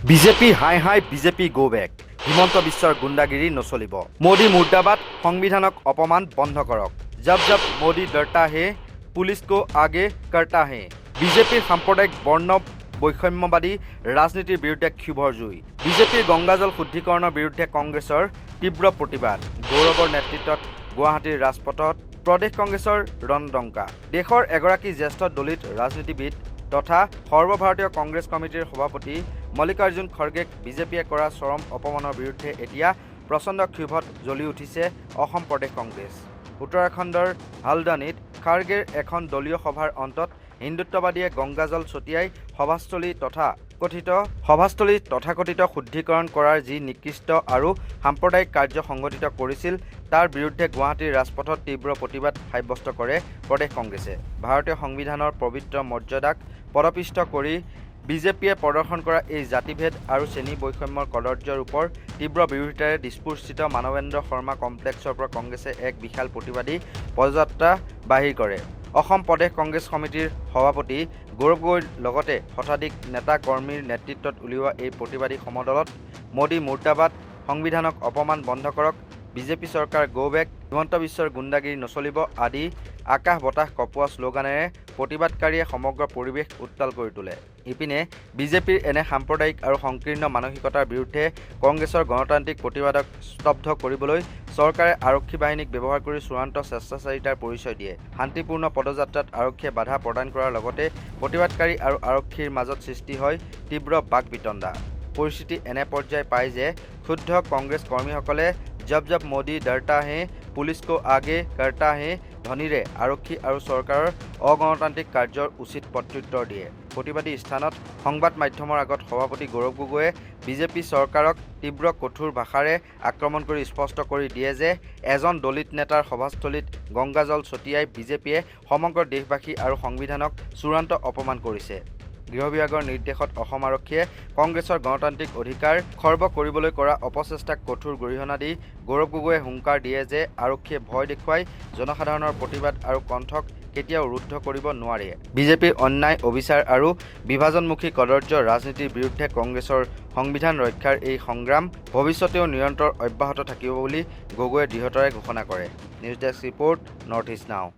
BJP হাই হাই BJP go back Himanta বিশ্বৰ গুণ্ডাগিৰি নচলিব মোদী মুৰ্দাবাদ সংবিধানক অপমান বন্ধ কৰক জব জব মোদী ডৰতা হে পুলিচ কো আগে কৰতা হে বিজেপিৰ সাম্প্ৰদায়িক বৰ্ণ বৈষম্যবাদী ৰাজনীতিৰ বিৰুদ্ধে ক্ষোভৰ জুই বিজেপিৰ গংগাজল শুদ্ধিকৰণৰ বিৰুদ্ধে কংগ্ৰেছৰ তীব্ৰ প্ৰতিবাদ গৌৰৱৰ নেতৃত্বত গুৱাহাটীৰ ৰাজপথত প্ৰদেশ কংগ্ৰেছৰ ৰণডংকা দেশৰ এগৰাকী জ্যেষ্ঠ দলিত ৰাজনীতিবিদ তথা সৰ্বভাৰতীয় কংগ্ৰেছ কমিটিৰ সভাপতি মল্লিকাৰ্জুন খৰ্গেক বিজেপিয়ে কৰা চৰম অপমানৰ বিৰুদ্ধে এতিয়া প্ৰচণ্ড ক্ষোভত জ্বলি উঠিছে অসম প্ৰদেশ কংগ্ৰেছ উত্তৰাখণ্ডৰ হালদানিত খাৰ্গেৰ এখন দলীয় সভাৰ অন্তত হিন্দুত্ববাদীয়ে গংগাজল ছটিয়াই সভাস্থলী তথাকথিত শুদ্ধিকৰণ কৰাৰ যি নিকৃষ্ট আৰু সাম্প্ৰদায়িক কাৰ্য সংঘটিত কৰিছিল তাৰ বিৰুদ্ধে গুৱাহাটীৰ ৰাজপথত তীব্ৰ প্ৰতিবাদ সাব্যস্ত কৰে প্ৰদেশ কংগ্ৰেছে ভাৰতীয় সংবিধানৰ পবিত্ৰ মৰ্যাদাক পদপিষ্ট কৰি বিজেপিয়ে প্ৰদৰ্শন কৰা এই জাতিভেদ আৰু শ্ৰেণী বৈষম্যৰ কদৰ্যৰ ওপৰত তীব্ৰ বিৰোধিতাৰে দিছপুৰস্থিত মানৱেন্দ্ৰ শৰ্মা কমপ্লেক্সৰ পৰা কংগ্ৰেছে এক বিশাল প্ৰতিবাদী পদযাত্ৰা বাহিৰ কৰে অসম প্ৰদেশ কংগ্ৰেছ কমিটিৰ সভাপতি গৌৰৱ গগৈৰ লগতে শতাধিক নেতা কৰ্মীৰ নেতৃত্বত উলিওৱা এই প্ৰতিবাদী সমদলত মোদী মুৰ্দাবাদ সংবিধানক অপমান বন্ধ কৰক বিজেপি চৰকাৰ গো বেক হিমন্ত বিশ্বৰ গুণ্ডাগিৰি নচলিব আদি আকাশ বতাহ কপোৱা শ্লোগানেৰে প্ৰতিবাদকাৰীয়ে সমগ্ৰ পৰিৱেশ উত্তাল কৰি তোলে ইপিনে বিজেপিৰ এনে সাম্প্ৰদায়িক আৰু সংকীৰ্ণ মানসিকতাৰ বিৰুদ্ধে কংগ্ৰেছৰ গণতান্ত্ৰিক প্ৰতিবাদক স্তব্ধ কৰিবলৈ চৰকাৰে আৰক্ষী বাহিনীক ব্যৱহাৰ কৰি চূড়ান্ত স্বেচ্ছাচাৰিতাৰ পৰিচয় দিয়ে শান্তিপূৰ্ণ পদযাত্ৰাত আৰক্ষীয়ে বাধা প্ৰদান কৰাৰ লগতে প্ৰতিবাদকাৰী আৰু আৰক্ষীৰ মাজত সৃষ্টি হয় তীব্ৰ বাক বিতণ্ডা পৰিস্থিতি এনে পৰ্যায় পায় যে ক্ষুব্ধ কংগ্ৰেছ কৰ্মীসকলে জব জব মোদী ডৰতা হে পুলিচ কো আগে কৰতা হে ধ্বনিৰে আৰক্ষী আৰু চৰকাৰৰ অগণতান্ত্ৰিক কাৰ্যৰ উচিত প্ৰত্যুত্তৰ দিয়ে প্ৰতিবাদী স্থানত সংবাদ মাধ্যমৰ আগত সভাপতি গৌৰৱ গগৈয়ে বিজেপি চৰকাৰক তীব্ৰ কঠোৰ ভাষাৰে আক্ৰমণ কৰি স্পষ্ট কৰি দিয়ে যে এজন দলিত নেতাৰ সভাস্থলীত গংগাজল ছটিয়াই বিজেপিয়ে সমগ্ৰ দেশবাসী আৰু সংবিধানক চূড়ান্ত অপমান কৰিছে গৃহ বিভাগৰ নিৰ্দেশত অসম আৰক্ষীয়ে কংগ্ৰেছৰ গণতান্ত্ৰিক অধিকাৰ খৰ্ব কৰিবলৈ কৰা অপচেষ্টাক কঠোৰ গৰিহণা দি গৌৰৱ গগৈয়ে হুংকাৰ দিয়ে যে আৰক্ষীয়ে ভয় দেখুৱাই জনসাধাৰণৰ প্ৰতিবাদ আৰু কণ্ঠক কেতিয়াও ৰুদ্ধ কৰিব নোৱাৰে বিজেপিৰ অন্যায় অবিচাৰ আৰু বিভাজনমুখী কদৰ্য ৰাজনীতিৰ বিৰুদ্ধে কংগ্ৰেছৰ সংবিধান ৰক্ষাৰ এই সংগ্ৰাম ভৱিষ্যতেও নিৰন্তৰ অব্যাহত থাকিব বুলি গগৈয়ে দৃঢ়তাৰে ঘোষণা কৰে news desk report north east নাও।